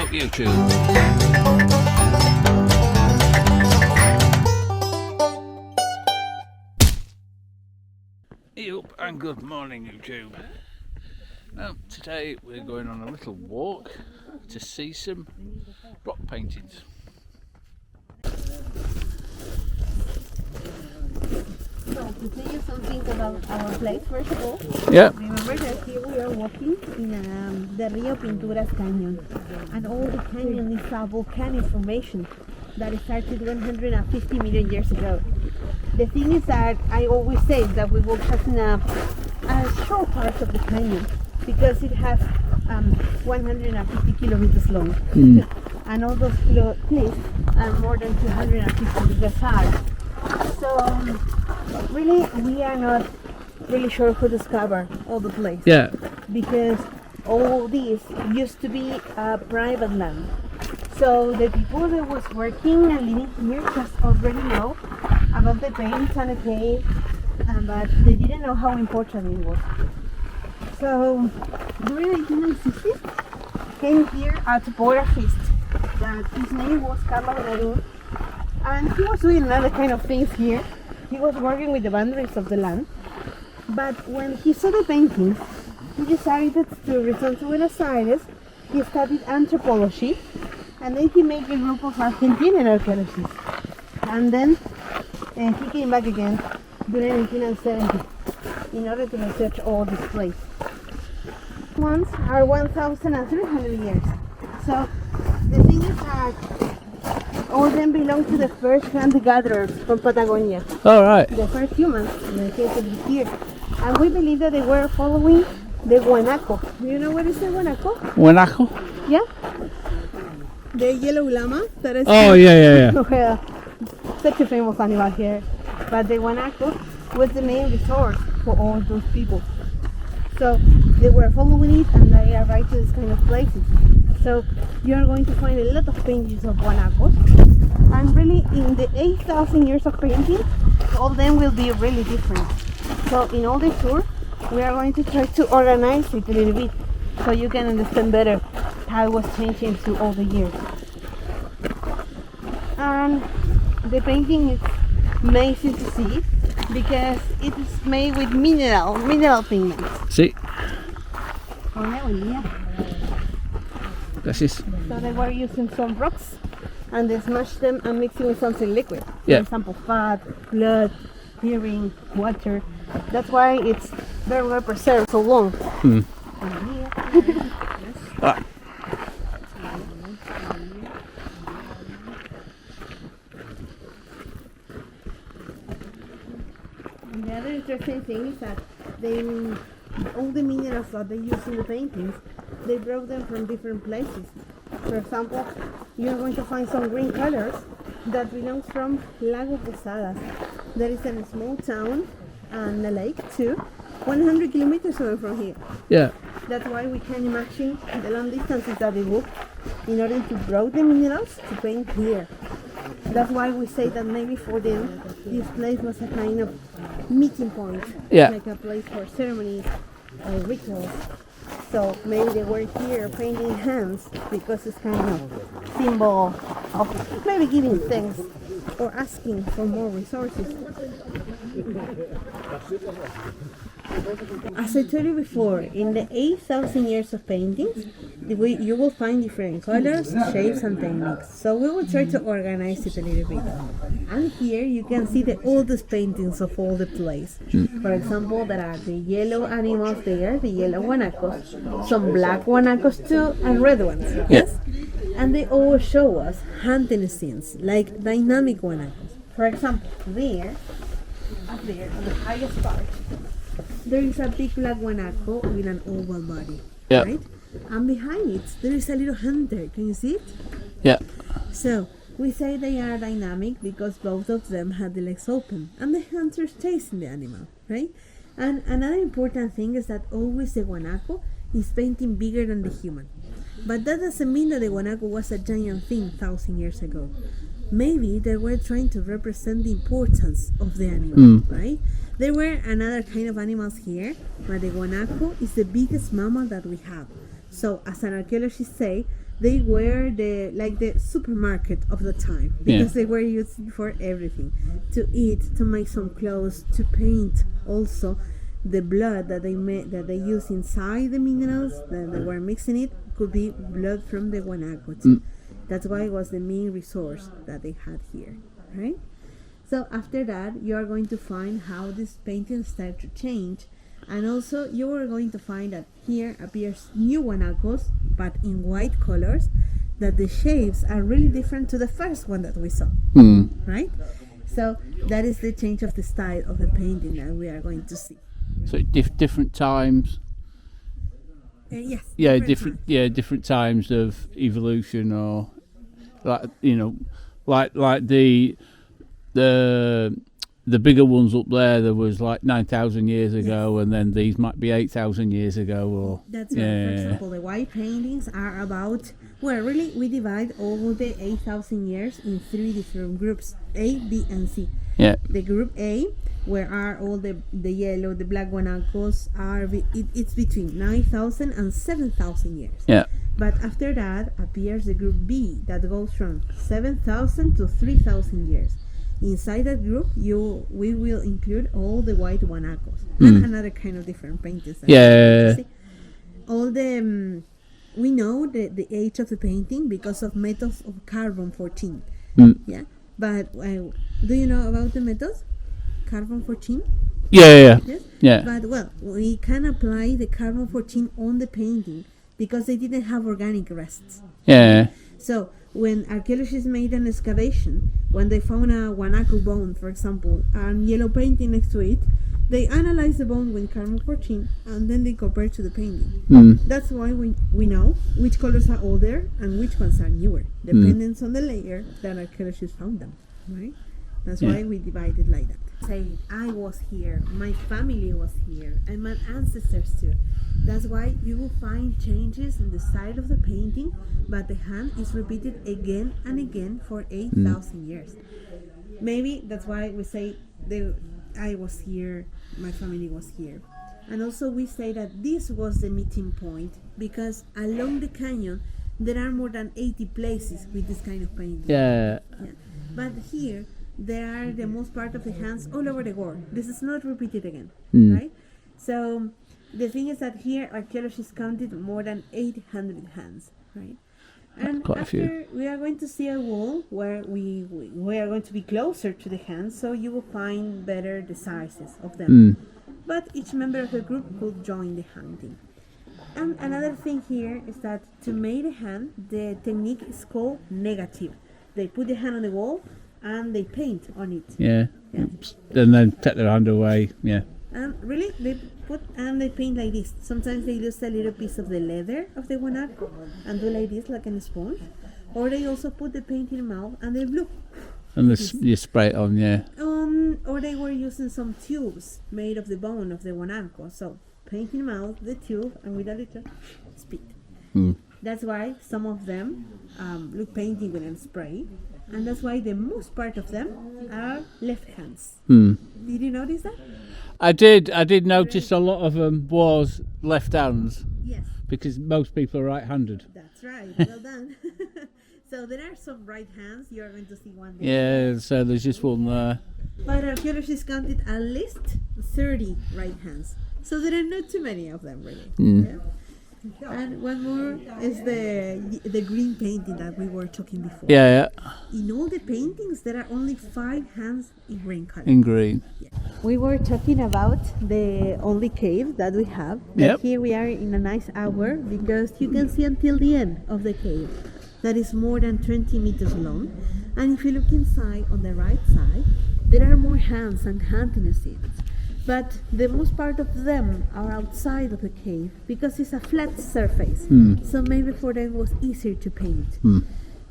YouTube. Yup, and good morning YouTube. Now today we're going on a little walk to see some rock paintings. So, to tell you something about our place, first of all, remember that here we are walking in the Rio Pinturas Canyon, and all the canyon is a volcanic formation that started 150 million years ago. The thing is that I always say that we walk just in a short part of the canyon because it has 150 kilometers long, and all those cliffs are more than 250 meters high. So really, we are not really sure who discovered all the place. Yeah. Because all this used to be private land. So the people that was working and living here just already know about the paintings and the cave, but they didn't know how important it was. So during the 1860s, came here a topographer that his name was Gradin, and he was doing another kind of things here. He was working with the boundaries of the land, but when he saw the paintings, he decided to return to Buenos Aires. He studied anthropology, and then he made a group of Argentine archaeologists. And then he came back again during 1970 in order to research all this place. Ones are 1,300 years. So the thing is that all of them belong to the first hunter-gatherers from Patagonia. All right. The first humans in the case of here. And we believe that they were following the guanaco. Do you know what is the guanaco? Guanaco? Yeah? The yellow llama that is yeah. such a famous animal here. But the guanaco was the main resource for all those people. So they were following it and they arrived to this kind of places. So you are going to find a lot of paintings of guanacos, and really in the 8,000 years of painting, all of them will be really different. So in all the tour, we are going to try to organize it a little bit so you can understand better how it was changing through all the years. And the painting is amazing to see because it is made with mineral pigments. Sí. Oh, Gracias. So they were using some rocks and they smashed them and mixed it with something liquid. Yeah. For example, fat, blood, urine, water. That's why it's very well preserved so long. Ah. And the other interesting thing is that all the minerals that they use in the paintings, they brought them from different places. For example, you're going to find some green colors that belongs from Lago Posadas. There is a small town and a lake too, 100 kilometers away from here. Yeah. That's why we can imagine the long distances that they walked in order to grow the minerals to paint here. That's why we say that maybe for them this place was a kind of meeting point, like a place for ceremonies or rituals. So maybe they were here painting hands because it's kind of symbol of maybe giving thanks or asking for more resources. As I told you before, in the 8,000 years of paintings, you will find different colors, shapes and techniques. So we will try to organize it a little bit. And here you can see the oldest paintings of all the place. For example, there are the yellow animals there, the yellow guanacos, some black guanacos too, and red ones. Yes? And they always show us hunting scenes, like dynamic guanacos. For example, up there, on the highest part, there is a big black guanaco with an oval body, right? And behind it, there is a little hunter. Can you see it? Yeah. So we say they are dynamic because both of them have the legs open, and the hunter is chasing the animal, right? And another important thing is that always the guanaco is painting bigger than the human. But that doesn't mean that the guanaco was a giant thing 1,000 years ago. Maybe they were trying to represent the importance of the animal, right? There were another kind of animals here, but the guanaco is the biggest mammal that we have. So, as an archaeologist say, they were the supermarket of the time, because they were used for everything, to eat, to make some clothes, to paint. Also, the blood that they use inside the minerals that they were mixing it could be blood from the guanacos. That's why it was the main resource that they had here, right? So after that, you are going to find how this painting started to change, and also you are going to find that here appears new guanacos, but in white colors, that the shapes are really different to the first one that we saw, right? So that is the change of the style of the painting that we are going to see. So different times. Yes. Different times of evolution, or like like the bigger ones up there was like 9,000 years ago, and then these might be 8,000 years ago. Or that's right. For example, the white paintings are about, well, really we divide all the 8,000 years in 3 different groups: A, B, and C. Yeah. The group A, where are all the yellow, the black guanacos, it's between 9,000 and 7,000 years. Yeah. But after that appears the group B, that goes from 7,000 to 3,000 years. Inside that group, we will include all the white guanacos and another kind of different paintings. All the we know the age of the painting because of methods of carbon-14. Yeah, but do you know about the methods? Carbon-14. Yeah. Yes? Yeah. But well, we can apply the carbon-14 on the painting because they didn't have organic rests. Yeah. So when archaeologists made an excavation, when they found a guanaco bone, for example, and yellow painting next to it, they analyzed the bone with carbon-14 and then they compared to the painting. That's why we know which colors are older and which ones are newer, depending on the layer that archaeologists found them, right? That's why we divided like that. Say, I was here, my family was here, and my ancestors too. That's why you will find changes in the side of the painting, but the hand is repeated again and again for 8,000 years. Maybe that's why we say I was here, my family was here. And also we say that this was the meeting point, because along the canyon there are more than 80 places with this kind of painting. Yeah. But here there are the most part of the hands all over the world. This is not repeated again, right? So the thing is that here archaeologists counted more than 800 hands, right? And quite after we are going to see a wall where we are going to be closer to the hands, so you will find better the sizes of them. But each member of the group could join the hunting. And another thing here is that to make a hand, the technique is called negative. They put the hand on the wall and they paint on it. Yeah. And then take their hand away. Yeah. Really, they put and they paint like this. Sometimes they use a little piece of the leather of the guanaco and do like this, like a sponge. Or they also put the paint in the mouth and they blow. And you spray it on, yeah. Or they were using some tubes made of the bone of the guanaco. So paint in the mouth, the tube, and with a little spit. That's why some of them look painting with a spray. And that's why the most part of them are left hands. Did you notice that? I did notice a lot of them was left hands. Yes. Because most people are right-handed. That's right. Well done. So there are some right hands. You are going to see one Yeah, there. so there's just one there. But archaeologists counted at least 30 right hands. So there are not too many of them, really. Yeah? And one more is the green painting that we were talking before. Yeah. In all the paintings, there are only 5 hands in green color. In green. Yeah. We were talking about the only cave that we have. But here we are in a nice hour because you can see until the end of the cave. That is more than 20 meters long. And if you look inside on the right side, there are more hands and hunting scenes. But the most part of them are outside of the cave because it's a flat surface. So maybe for them it was easier to paint.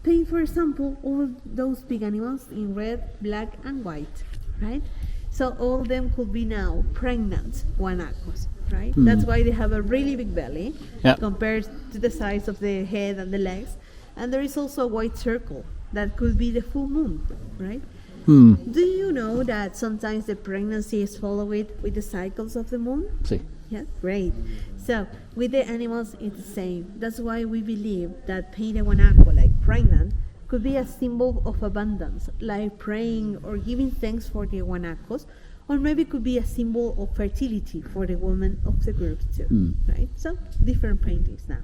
Paint, for example, all those big animals in red, black and white, right? So all of them could be now pregnant guanacos, right? That's why they have a really big belly compared to the size of the head and the legs. And there is also a white circle that could be the full moon, right? Do you know that sometimes the pregnancy is followed with the cycles of the moon? See. Yeah, great. So with the animals, it's the same. That's why we believe that painted guanaco, like pregnant, could be a symbol of abundance, like praying or giving thanks for the guanacos, or maybe could be a symbol of fertility for the women of the group too, right? So different paintings now.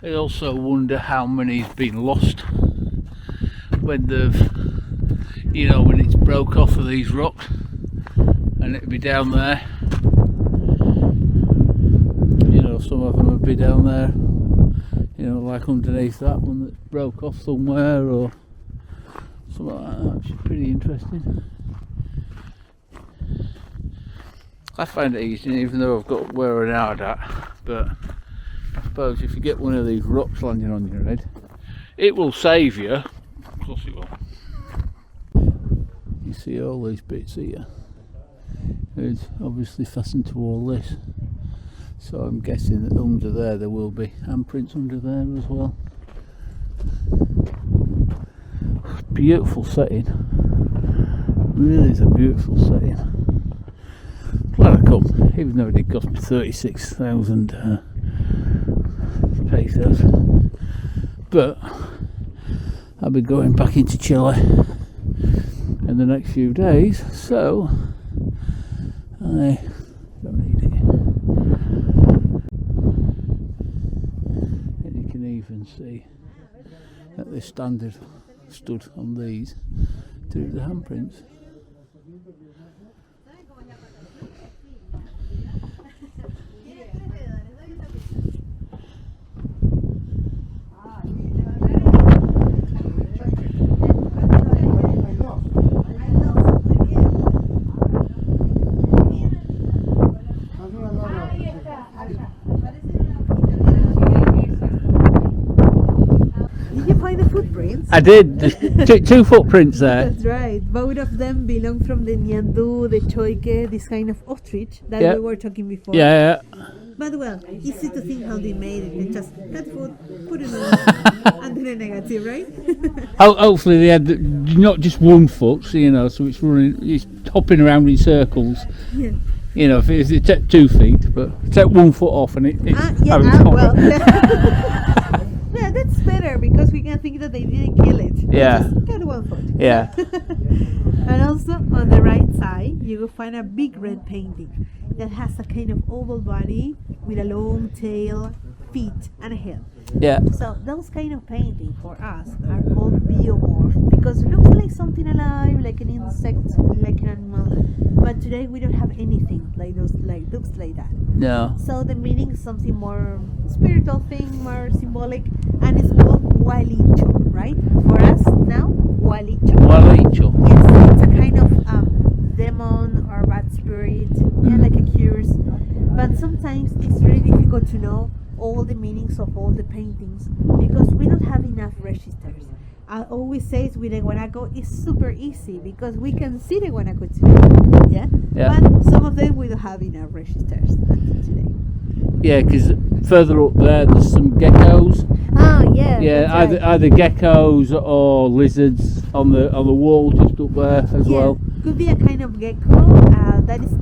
I also wonder how many's been lost when they've, you know, when it's broke off of these rocks, and it'd be down there. You know, some of them would be down there, you know, like underneath that one that broke off somewhere or something like that, which is pretty interesting. I find it easy, even though I've got where an hour at, but I suppose if you get one of these rocks landing on your head, it will save you. Of course it will. You see all these bits here. It's obviously fastened to all this. So I'm guessing that under there will be handprints under there as well. Beautiful setting. Really is a beautiful setting. Glad I come, even though it did cost me 36,000 pesos. But I'll be going back into Chile in the next few days, so I don't need it. And you can even see that the standard stood on these to the handprints. I did. Two footprints there. That's right. Both of them belong from the Ñandú, the Choique, this kind of ostrich that we were talking before. Yeah. But well, easy to think how they made it. They just cut food, put it on, and then a negative, right? Hopefully they had not just one foot, so, you know, so it's hopping around in circles. Yeah. You know, if it take 2 feet, but take 1 foot off and it's yeah, that's better because we can think that they didn't kill it. Yeah. They just cut 1 foot. Yeah. And also on the right side, you will find a big red painting that has a kind of oval body with a long tail, feet, and a head. Yeah. So those kind of paintings for us are called biomorph because it looks like something alive, like an insect, like an animal. But today we don't have anything like those, like looks like that. No. So the meaning is something more spiritual thing, more symbolic, and it's called Walicho, right? For us now, Walicho. Walicho. Yes, it's a kind of demon or bad spirit, yeah, like a curse. But sometimes it's really difficult to know all the meanings of all the paintings because we don't have enough registers. I always say with the guanaco it's super easy because we can see the guanaco today, yeah? But some of them we don't have enough registers until today. Yeah, because further up there's some geckos. Oh yeah. Yeah, either geckos or lizards on the wall just up there as well. Could be a kind of gecko. That is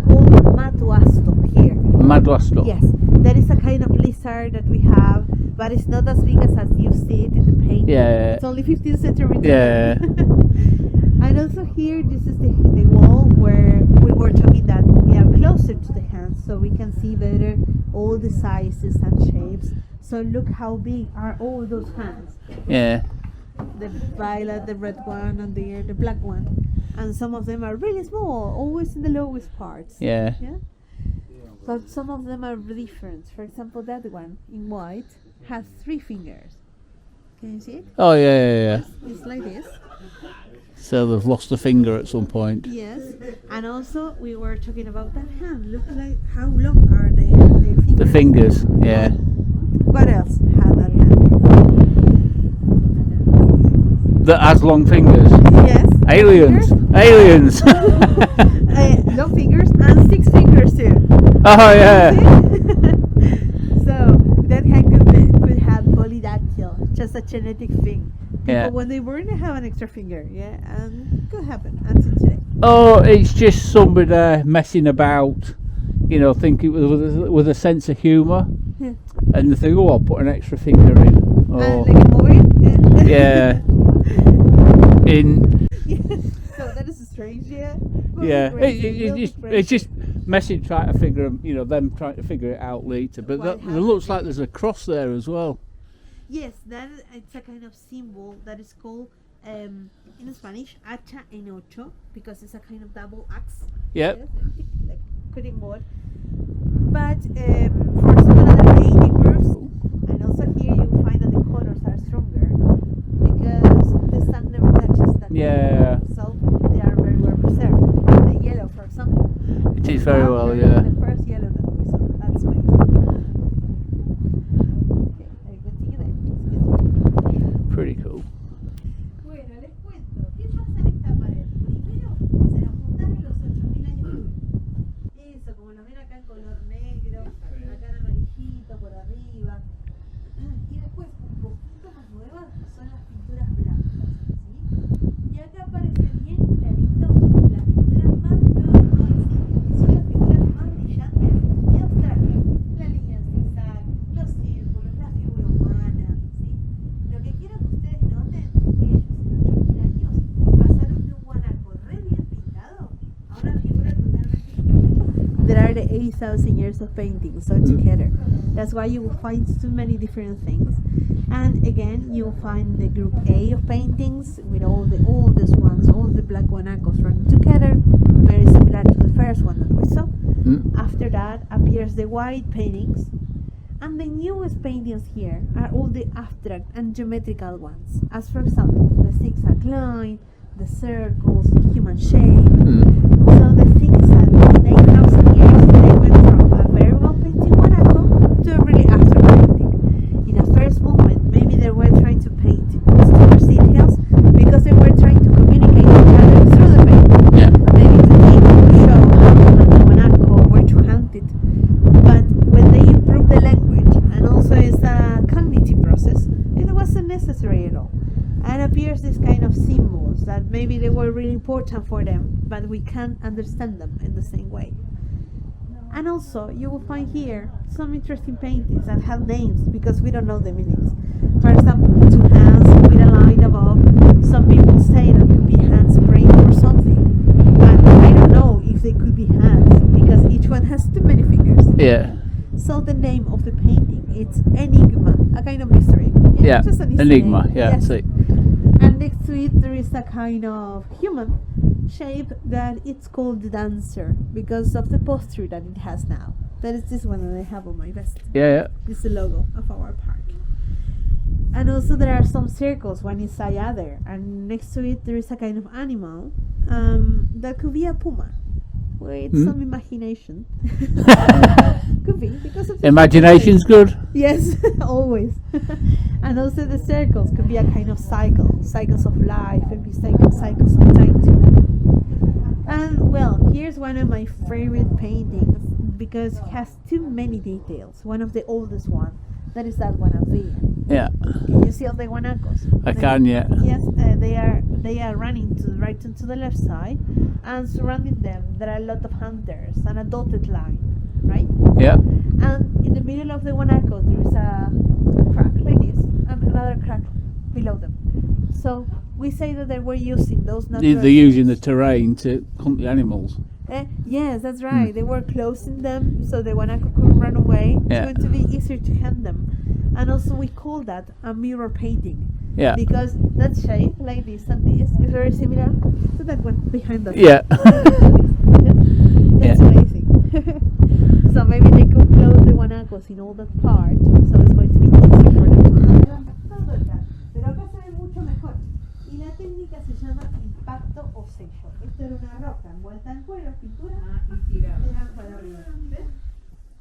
called matuasto here. Madrasto. Yes, that is a kind of lizard that we have, but it's not as big as you see it in the painting. Yeah. It's only 15 centimeters. Yeah. And also here, this is the wall where we were talking that we are closer to the hands, so we can see better all the sizes and shapes. So look how big are all those hands. Yeah. The violet, the red one, and the black one. And some of them are really small, always in the lowest parts. Yeah. But some of them are different. For example, that one in white has 3 fingers. Can you see it? Oh yeah. It's like this. So they've lost a finger at some point. Yes. And also we were talking about that hand. Look like how long are their fingers? The fingers, yeah. What else has that hand? That has long fingers. Yes. Aliens. Aliens. Long fingers and 6 fingers too. Oh yeah. No, just a genetic thing. People, Yeah. when they born, they have an extra finger. Yeah, and could happen until today. Oh, it's just somebody messing about, you know, thinking with a sense of humour, Yeah. and they think, oh, I'll put an extra finger in. Oh, Like a movie. yeah. In So that is strange. Yeah. yeah, Really it's just messing trying to figure, you know, them trying to figure it out later. But What it looks like there's a cross there as well. Yes, that it's a kind of symbol that is called in Spanish hacha en ocho, because it's a kind of double axe. Yep. Yes, like cutting wood. But for some other painting groups, and also here you will find that the colors are stronger because the sun never touches them. Yeah. So they are very well preserved. The yellow, for example. It is very well, yeah. The first yellow that we saw. That's amazing. Okay, I continue there. Pretty cool. Bueno, les cuento. ¿Qué pasa en esta pared? Primero, se la juntaron los 8000 años. Eso, como lo ven acá en color negro, acá en amarillito por arriba. Y después, un poquito más nuevas, son las pinturas blancas. ¿Sí? Y acá aparece bien clarito las pinturas más nuevas de todo el sitio, que son las pinturas más brillantes y abstractas. La línea en zigzag, los círculos, la figura humana. ¿Sí? Lo que quiero que ustedes noten es que ellos en 8000 años pasaron de un guanaco re bien pintado a una figura totalmente diferente. There are the 8,000 years of painting, so together. That's why you will find so many different things. And again, you'll find the group A of paintings with all the oldest ones, all the black guanacos running together, very similar to the first one that we saw. After that appears the white paintings. And the newest paintings here are all the abstract and geometrical ones, as for example, the zigzag line, the circles, the human shape. So the things that in 8,000 years they went from a very well painted guanaco to a really abstract painting. In a first moment, maybe they were trying to paint mysterious details because they were trying to communicate with each other through the paint. Yeah. Maybe to show how to hunt the guanaco, where to hunt it. But when they improved the language, and also it's a cognitive process, it wasn't necessary at all. And appears this kind of symbols that maybe they were really important for them, but we can't understand them in the same way. And also, you will find here some interesting paintings that have names because we don't know the meanings. For example, two hands with a line above. Some people say that could be hands praying for something, but I don't know if they could be hands because each one has too many fingers. Yeah. So the name of the painting, it's Enigma, a kind of mystery. Yeah. Just an Easter Enigma. egg. Yeah. Yes. That's it. And next to it there is a kind of human shape that it's called the dancer because of the posture that it has now. That is this one that I have on my vest. Yeah. This is the logo of our park. And also there are some circles, one inside other, and next to it there is a kind of animal that could be a puma with some imagination. Could be because of the Imagination's good. Yes, always. And also the circles could be a kind of cycles of life, maybe cycles of time too. And well, here's one of my favorite paintings because it has too many details. One of the oldest ones, that is that one up there. Yeah. Can you see all the guanacos? I can, yeah. Yes, they are running to the right and to the left side, and surrounding them there are a lot of hunters and a dotted line, right? Yeah. And in the middle of the guanaco there is a crack like this, and another crack below them. So we say that they were using those natural. They're using the terrain to hunt the animals. Yes, that's right. They were closing them so the guanaco couldn't run away. Yeah. It's going to be easier to hunt them. And also we call that a mirror painting. Yeah. Because that shape, like this and this, is very similar to that one behind us. Yeah. That's amazing. So maybe they could close the guanacos in all that part, so it's going to be easy for them to hunt. Todo acá. Pero acá se ve mucho mejor. Y la técnica se llama impacto o sello. Esto era una roca envuelta en cuero, pintura, y tirada para arriba. ¿Ves?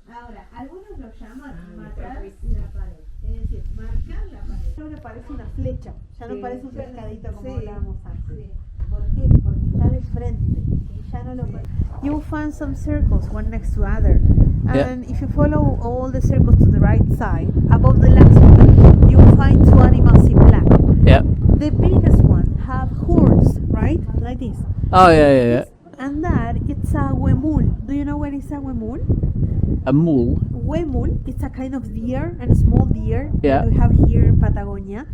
Ahora, algunos lo llaman matar la pared. Es decir, marcar la pared. Ahora parece una flecha, ya no parece un pescadito como hablábamos antes. ¿Por qué? Porque está de frente. Y ya no lo parece. You will find some circles one next to other. And if you follow all the circles to the right side, above the last one, you will find two the biggest one have horns, right? Like this. Oh yeah. And that it's a huemul. Do you know what is a huemul? A mule. Huemul, it's a kind of deer, and a small deer Yeah. that we have here in Patagonia.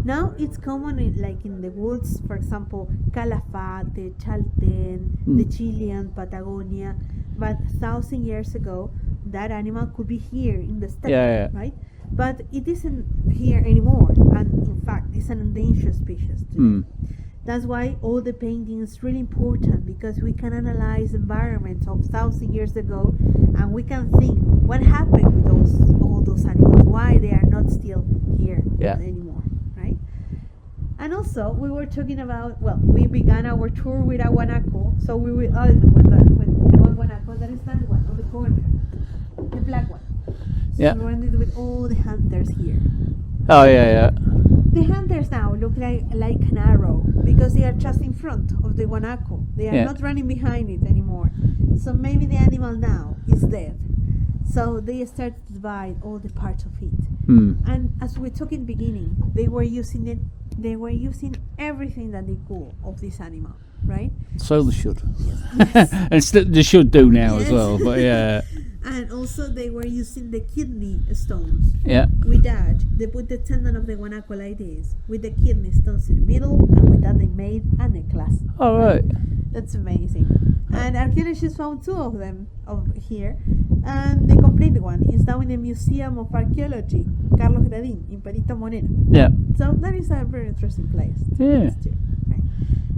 Now it's common like in the woods, for example, Calafate, Chalten, the Chilean Patagonia. But 1,000 years ago, that animal could be here in the steppe, Yeah. right? But it isn't here anymore, and in fact, it's an endangered species today. That's why all the painting is really important, because we can analyze environments of 1,000 years ago, and we can think what happened with all those animals, why they are not still here anymore, right? And also, we were talking about, well, we began our tour with a guanaco, so we will with one guanaco, that is that one on the corner, the black one. Yeah. Surrounded with all the hunters here. Oh yeah. The hunters now look like an arrow, because they are just in front of the guanaco. They are not running behind it anymore. So maybe the animal now is dead. So they started to divide all the parts of it. And as we talked in the beginning, they were using it. They were using everything that they could of this animal, right? So they should. Yes. And they should do now as well. But yeah. And also they were using the kidney stones. Yeah. With that, they put the tendon of the guanaco like this, with the kidney stones in the middle, and with that they made a necklace. All right. That's amazing. And archaeologists found 2 of them here, and the complete one is now in the Museum of Archaeology, Carlos Gradin, in Perito Moreno. Yeah. So that is a very interesting place. Yeah. Right?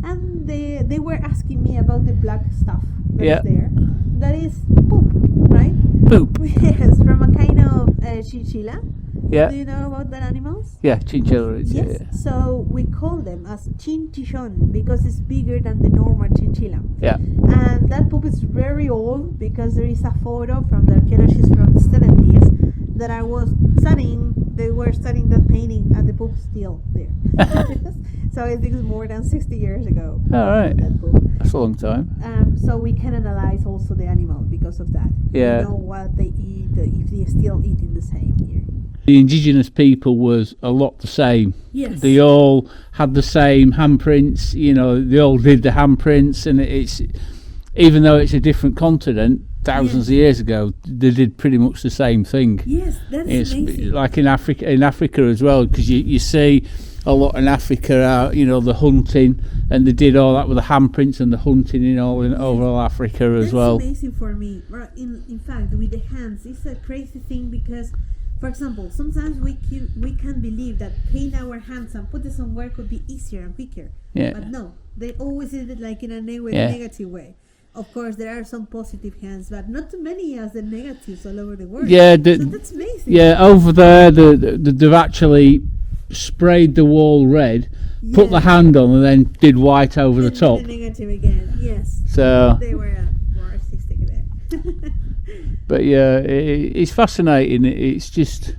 And they were asking me about the black stuff that is there. That is poop, right? Poop. Yes, from a kind of chinchilla. Yeah. Do you know about that animals? Yeah, chinchilla. Yes. Yeah. So we call them as chinchillon because it's bigger than the normal chinchilla. Yeah. And that poop is very old, because there is a photo from the archaeologists from the 70s that I was studying. They were studying that painting, and the poop still there. So I think it's more than 60 years ago. All right. That poop. That's a long time. So we can analyze also the animal because of that. Yeah. We know what they eat, if they still eating the same here. The indigenous people was a lot the same. Yes. They all had the same handprints. You know, they all did the handprints, and it's, even though it's a different continent, thousands of years ago, they did pretty much the same thing. Yes, that's It's amazing. like in Africa as well, because you see a lot in Africa, the hunting, and they did all that with the handprints and the hunting in overall Africa as well. That's amazing for me. In fact, with the hands, it's a crazy thing, because, for example, sometimes we can believe that paint our hands and put it somewhere could be easier and quicker. Yeah. But no, they always did it like in a negative way. Of course, there are some positive hands, but not too many as the negatives all over the world. Yeah, so that's amazing. Yeah, over there, they've actually sprayed the wall red, put the hand on, and then did white over the top. The negative again, yes. So they were more artistic there. But yeah, it's fascinating. It's just,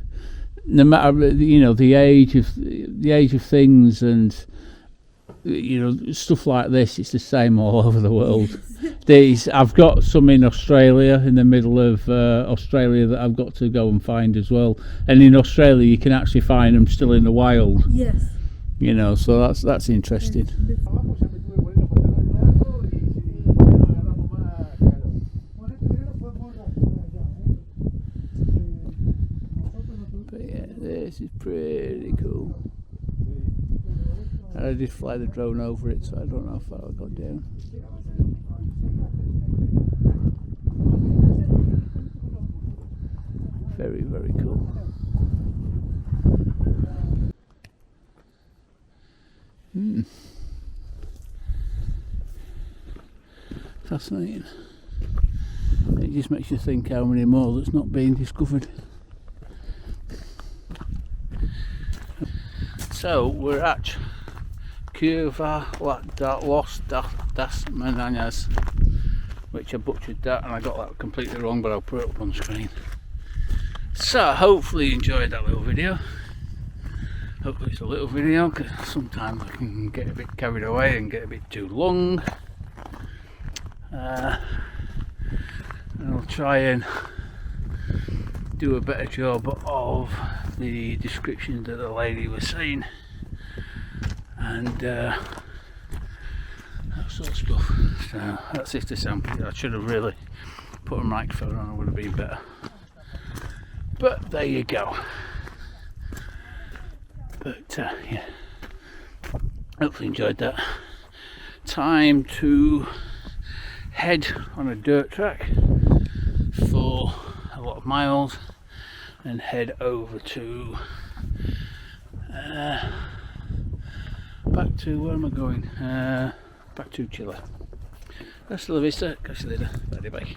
no matter the age of things, and stuff like this, it's the same all over the world. I've got some in Australia, in the middle of Australia, that I've got to go and find as well. And in Australia, you can actually find them still in the wild. Yes. So that's interesting. But yeah, this is pretty cool. And I did fly the drone over it, so I don't know how far I got down. Very, very cool. Fascinating. It just makes you think how many more that's not being discovered. So we're at Cueva das Manos, which I butchered that, and I got that completely wrong, but I'll put it up on the screen. So hopefully you enjoyed that little video. Hopefully it's a little video, because sometimes I can get a bit carried away and get a bit too long. And I'll try and do a better job of the description that the lady was saying. and that sort of stuff. So that's it to sample. I should have really put a microphone on, it would have been better. But there you go. But yeah, hopefully enjoyed that. Time to head on a dirt track for a lot of miles and head over to back to, where am I going? Back to Chile. Hasta la vista, catch you later. Bye bye.